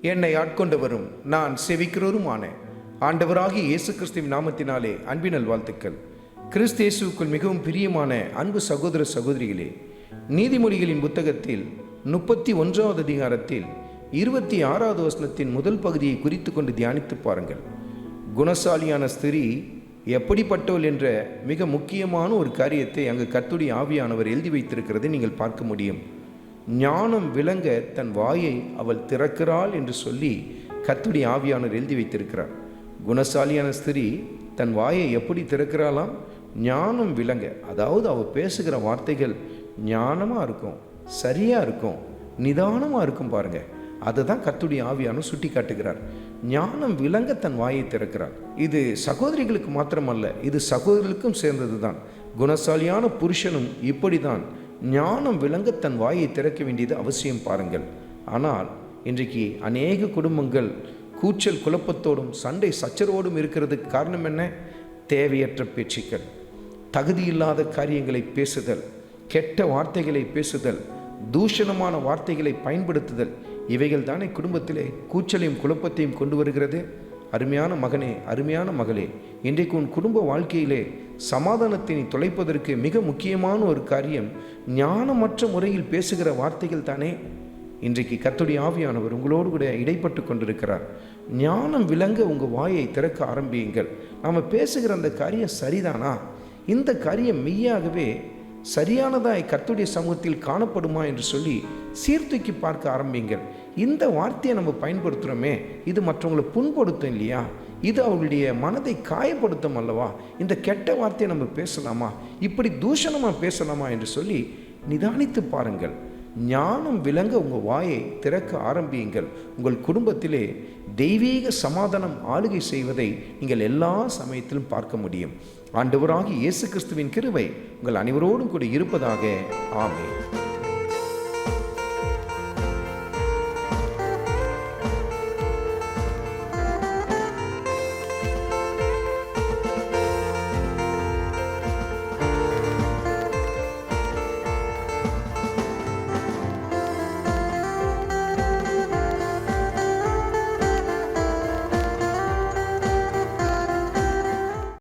என்னை ஆட்கொண்டவரும் நான் செவிக்கிறவருமான ஆண்டவராகிய இயேசு கிறிஸ்துவின் நாமத்தினாலே அன்பினல் வாழ்த்துக்கள். கிறிஸ்து இயேசுவுக்குள் மிகவும் பிரியமான அன்பு சகோதர சகோதரிகளே, நீதிமொழிகளின் புத்தகத்தில் 31வது அதிகாரத்தில் 26வது வசனத்தின் முதல் பகுதியை குறித்து கொண்டு தியானித்து பாருங்கள். குணசாலியான ஸ்திரீ எப்படிப்பட்டவள் என்ற மிக முக்கியமான ஒரு காரியத்தை அங்கு கர்த்தருடைய ஆவியானவர் எழுதி வைத்திருக்கிறதை நீங்கள் பார்க்க முடியும். ஞானம் விளங்க தன் வாயை அவள் திறக்கிறாள் என்று சொல்லி கர்த்தருடைய ஆவியானவர் எழுதி வைத்திருக்கிறார். குணசாலியான ஸ்திரீ தன் வாயை எப்படி திறக்கிறாளாம்? ஞானம் விளங்க. அதாவது அவள் பேசுகிற வார்த்தைகள் ஞானமாக இருக்கும், சரியாக இருக்கும், நிதானமாக இருக்கும். பாருங்க, அதை தான் கர்த்தருடைய ஆவியானவர் சுட்டி காட்டுகிறார். ஞானம் விளங்க தன் வாயை திறக்கிறார். இது சகோதரிகளுக்கு மாத்திரமல்ல, இது சகோதரர்களுக்கும் சேர்ந்தது தான். குணசாலியான புருஷனும் இப்படி தான் ஞானம் விளங்க தன் வாயை திறக்க வேண்டியது அவசியம். பாருங்கள், ஆனால் இன்றைக்கு அநேக குடும்பங்கள் கூச்சல் குழப்பத்தோடும் சண்டை சச்சரவோடும் இருக்கிறதுக்கு காரணம் என்ன? தேவையற்ற பேச்சுக்கள், தகுதியில்லாத காரியங்களை பேசுதல், கெட்ட வார்த்தைகளை பேசுதல், தூஷணமான வார்த்தைகளை பயன்படுத்துதல், இவைகள் தானே குடும்பத்திலே கூச்சலையும் குழப்பத்தையும் கொண்டு வருகிறது. அருமையான மகனே, அருமையான மகளே, இன்றைக்கு உன் குடும்ப வாழ்க்கையிலே சமாதானத்தை தொலைப்பதற்கு மிக முக்கியமான ஒரு காரியம் ஞானமற்ற முறையில் பேசுகிற வார்த்தைகள் தானே. இன்றைக்கு கர்த்தருடைய ஆவியானவர் உங்களோடு கூட இடைப்பட்டு கொண்டிருக்கிறார். ஞானம் விளங்க உங்கள் வாயை திறக்க ஆரம்பியுங்கள். நாம் பேசுகிற அந்த காரியம் சரிதானா? இந்த காரியம் மெய்யாகவே சரியானதாய் கர்த்தருடைய சமூகத்தில் காணப்படுமா என்று சொல்லி சீர்தூக்கி பார்க்க ஆரம்பிங்கள். இந்த வார்த்தையை நம்ம பயன்படுத்துகிறோமே, இது மற்றவங்களை புண்படுத்தும் இல்லையா? இது அவர்களுடைய மனதை காயப்படுத்தும் அல்லவா? இந்த கெட்ட வார்த்தையை நம்ம பேசலாமா? இப்படி தூஷணமாக பேசலாமா என்று சொல்லி நிதானித்து பாருங்கள். ஞானம் விளங்க உங்கள் வாயை திறக்க ஆரம்பியுங்கள். உங்கள் குடும்பத்திலே தெய்வீக சமாதானம் ஆளுகை செய்வதை நீங்கள் எல்லா சமயத்திலும் பார்க்க முடியும். ஆண்டவராகிய இயேசு கிறிஸ்துவின் கிருபை உங்கள் அனைவரோடும் கூட இருப்பதாக. ஆமென்.